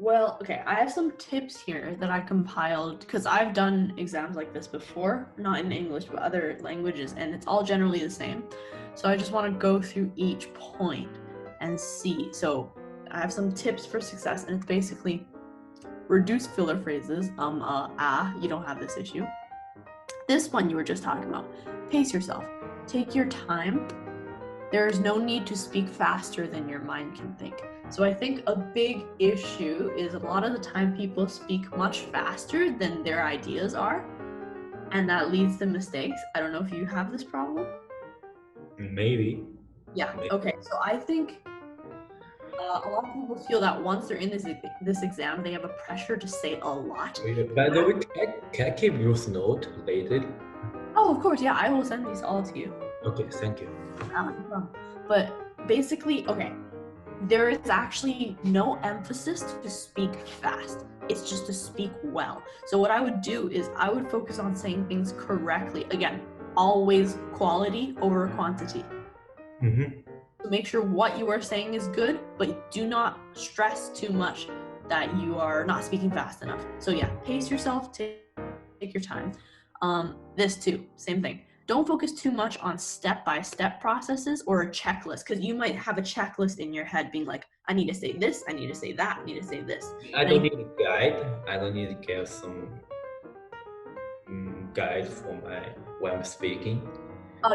Well, okay, I have some tips here that I compiled because I've done exams like this before, not in English, but other languages, and it's all generally the same. So I just want to go through each point and see. So I have some tips for success, and it's basically reduce filler phrases. You don't have this issue. This one you were just talking about. Pace yourself. Take your time. There is no need to speak faster than your mind can think. So I think a big issue is a lot of the time people speak much faster than their ideas are, and that leads to mistakes. I don't know if you have this problem. Maybe. Yeah, Maybe. okay. So I think a lot of people feel that once they're in this exam, they have a pressure to say a lot. By the way, can I keep your note later? Oh, of course, yeah, I will send these all to you. Okay, thank you. But basically, okay, there is actually no emphasis to speak fast. It's just to speak well. So what I would do is I would focus on saying things correctly. Again, always quality over quantity. Mm-hmm. So make sure what you are saying is good, but do not stress too much that you are not speaking fast enough. So yeah, pace yourself, take your time. This too, same thing. Don't focus too much on step-by-step processes or a checklist, because you might have a checklist in your head being like, I need to say this, I need to say that, I need to say this. I don't need a guide. I don't need to get some guide for my when I'm speaking.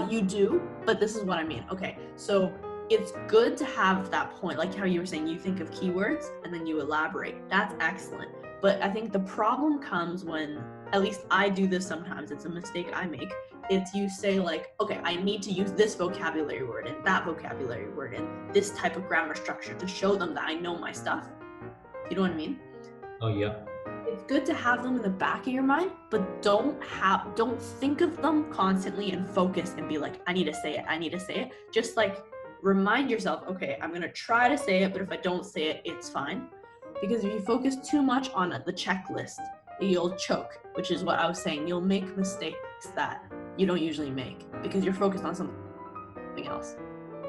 You do, but this is what I mean. Okay, so it's good to have that point, like how you were saying, you think of keywords and then you elaborate. That's excellent. But I think the problem comes when, at least I do this sometimes, it's a mistake I make. It's you say like, okay, I need to use this vocabulary word and that vocabulary word and this type of grammar structure to show them that I know my stuff. You know what I mean? Oh yeah. It's good to have them in the back of your mind, but don't think of them constantly and focus and be like, I need to say it, I need to say it. Just like remind yourself, okay, I'm gonna try to say it, but if I don't say it, it's fine. Because if you focus too much on the checklist, you'll choke, which is what I was saying. You'll make mistakes that you don't usually make because you're focused on something else.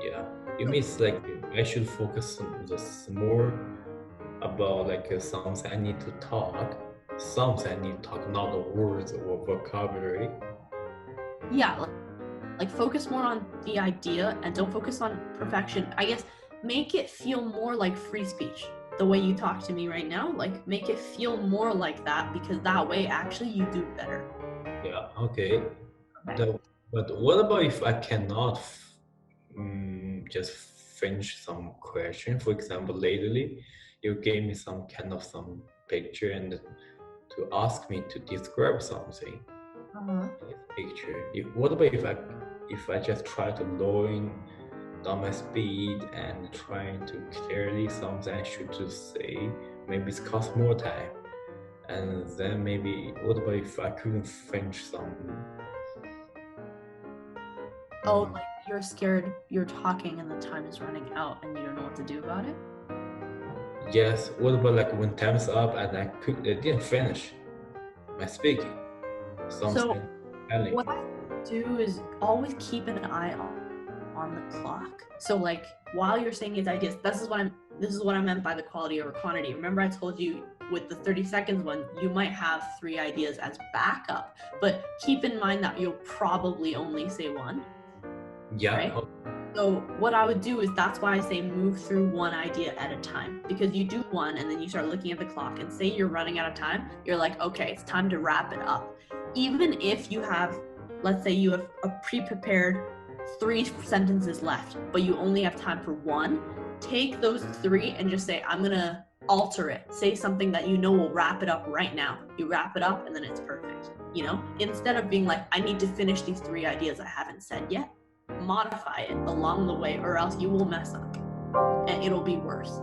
Yeah. It means like I should focus on just more about like something I need to talk, something I need to talk, not the words or vocabulary. Yeah, like focus more on the idea and don't focus on perfection. I guess make it feel more like free speech. The way you talk to me right now, like make it feel more like that, because that way actually you do better. Yeah. Okay. Okay. But what about if I cannot just finish some question? For example, lately you gave me some kind of some picture and to ask me to describe something Uh-huh. in this picture. What about if I just try to lowering down my speed and trying to clearly something I should just say? Maybe it's cost more time. And then maybe what about if I couldn't finish some Oh, mm, like you're scared you're talking and the time is running out and you don't know what to do about it? yes, what about like when time's up and I didn't finish my speaking? So Something telling what me. I do is always keep an eye on the clock. So like while you're saying these ideas, this is what I meant by the quality over quantity. Remember I told you with the 30 seconds one, you might have 3 ideas as backup, but keep in mind that you'll probably only say one, Yeah, right? So what I would do is that's why I say move through one idea at a time, because you do one and then you start looking at the clock and say you're running out of time, you're like, okay, it's time to wrap it up. Even if you have, let's say you have a pre-prepared 3 sentences left, but you only have time for one, take those 3 and just say, I'm gonna alter it. Say something that you know will wrap it up right now. You wrap it up and then it's perfect, you know? Instead of being like, I need to finish these 3 ideas I haven't said yet, modify it along the way or else you will mess up and it'll be worse.